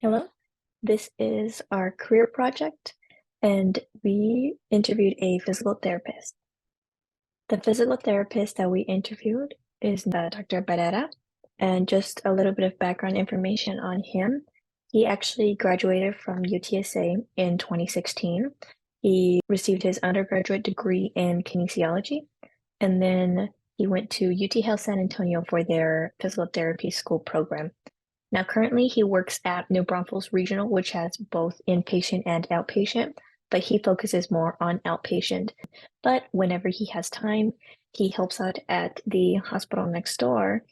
Hello, this is our career project, and we interviewed a physical therapist. The physical therapist that we interviewed is Dr. Barrera, and just a little bit of background information on him. He actually graduated from UTSA in 2016. He received his undergraduate degree in kinesiology, and then he went to UT Health San Antonio for their physical therapy school program. Now, currently, he works at New Braunfels Regional, which has both inpatient and outpatient, but he focuses more on outpatient. But whenever he has time, he helps out at the hospital next door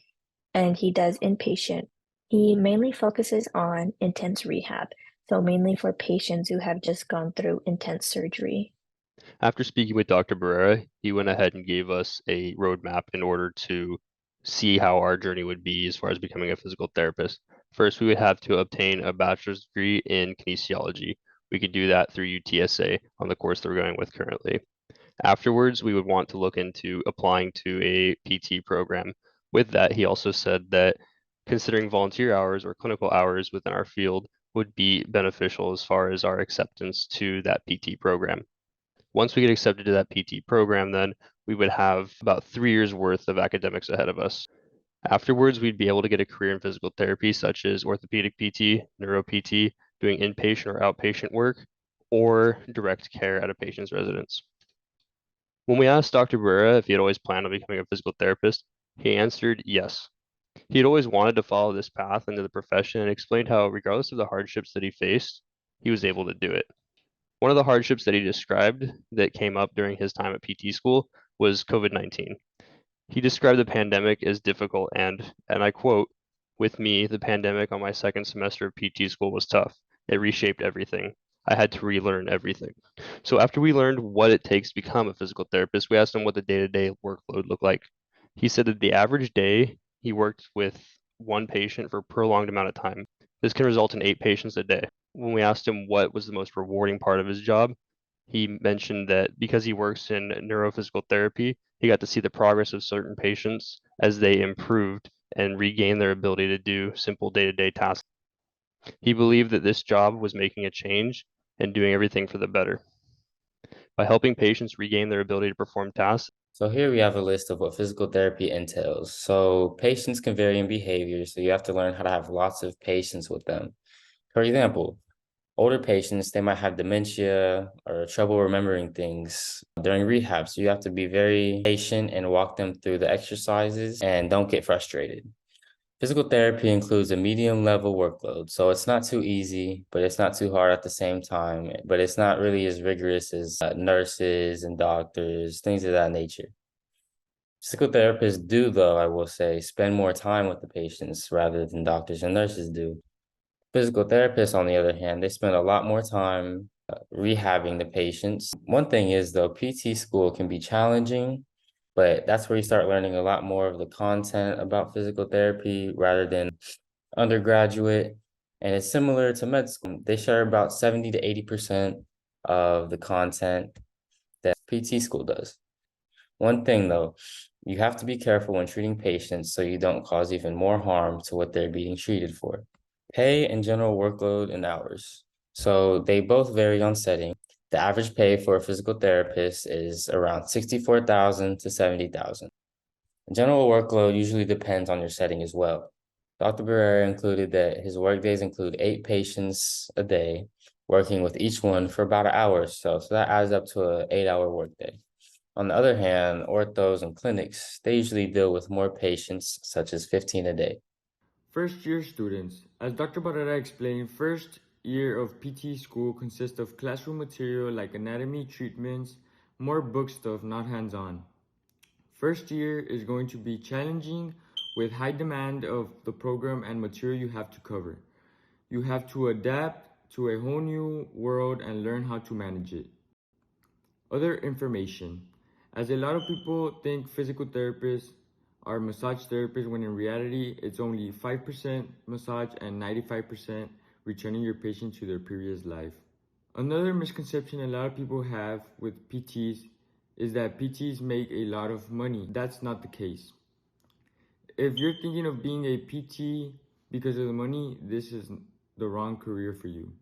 and he does inpatient. He mainly focuses on intense rehab, so mainly for patients who have just gone through intense surgery. After speaking with Dr. Barrera, he went ahead and gave us a roadmap in order to see how our journey would be as far as becoming a physical therapist. First, we would have to obtain a bachelor's degree in kinesiology. We could do that through UTSA on the course that we're going with currently. Afterwards, we would want to look into applying to a PT program. With that, he also said that considering volunteer hours or clinical hours within our field would be beneficial as far as our acceptance to that PT program. Once we get accepted to that PT program, then we would have about 3 years worth of academics ahead of us. Afterwards, we'd be able to get a career in physical therapy, such as orthopedic PT, neuro PT, doing inpatient or outpatient work, or direct care at a patient's residence. When we asked Dr. Barrera if he had always planned on becoming a physical therapist, he answered yes. He had always wanted to follow this path into the profession and explained how, regardless of the hardships that he faced, he was able to do it. One of the hardships that he described that came up during his time at PT school was COVID-19. He described the pandemic as difficult and I quote, "With me, the pandemic on my second semester of PT school was tough. It reshaped everything. I had to relearn everything." So after we learned what it takes to become a physical therapist, we asked him what the day-to-day workload looked like. He said that the average day he worked with one patient for a prolonged amount of time. This can result in 8 patients a day. When we asked him what was the most rewarding part of his job, he mentioned that because he works in neurophysical therapy, he got to see the progress of certain patients as they improved and regained their ability to do simple day-to-day tasks. He believed that this job was making a change and doing everything for the better. By helping patients regain their ability to perform tasks. So here we have a list of what physical therapy entails. So patients can vary in behavior, so you have to learn how to have lots of patience with them. For example, older patients, they might have dementia or trouble remembering things during rehab. So you have to be very patient and walk them through the exercises and don't get frustrated. Physical therapy includes a medium level workload, so it's not too easy, but it's not too hard at the same time. But it's not really as rigorous as nurses and doctors, things of that nature. Physical therapists do, though, I will say, spend more time with the patients rather than doctors and nurses do. Physical therapists, on the other hand, they spend a lot more time rehabbing the patients. One thing is, though, PT school can be challenging, but that's where you start learning a lot more of the content about physical therapy rather than undergraduate. And it's similar to med school. They share about 70 to 80% of the content that PT school does. One thing, though, you have to be careful when treating patients so you don't cause even more harm to what they're being treated for. Pay and general workload and hours. So they both vary on setting. The average pay for a physical therapist is around 64,000 to 70,000. General workload usually depends on your setting as well. Dr. Barrera included that his workdays include 8 patients a day, working with each one for about an hour or so. So that adds up to an 8-hour workday. On the other hand, orthos and clinics, they usually deal with more patients, such as 15 a day. First year students. As Dr. Barrera explained, first year of PT school consists of classroom material like anatomy, treatments, more book stuff, not hands-on. First year is going to be challenging with high demand of the program and material you have to cover. You have to adapt to a whole new world and learn how to manage it. Other information. As a lot of people think physical therapists are massage therapists when in reality it's only 5% massage and 95% returning your patient to their previous life. Another misconception a lot of people have with PTs is that PTs make a lot of money. That's not the case. If you're thinking of being a PT because of the money, this is the wrong career for you.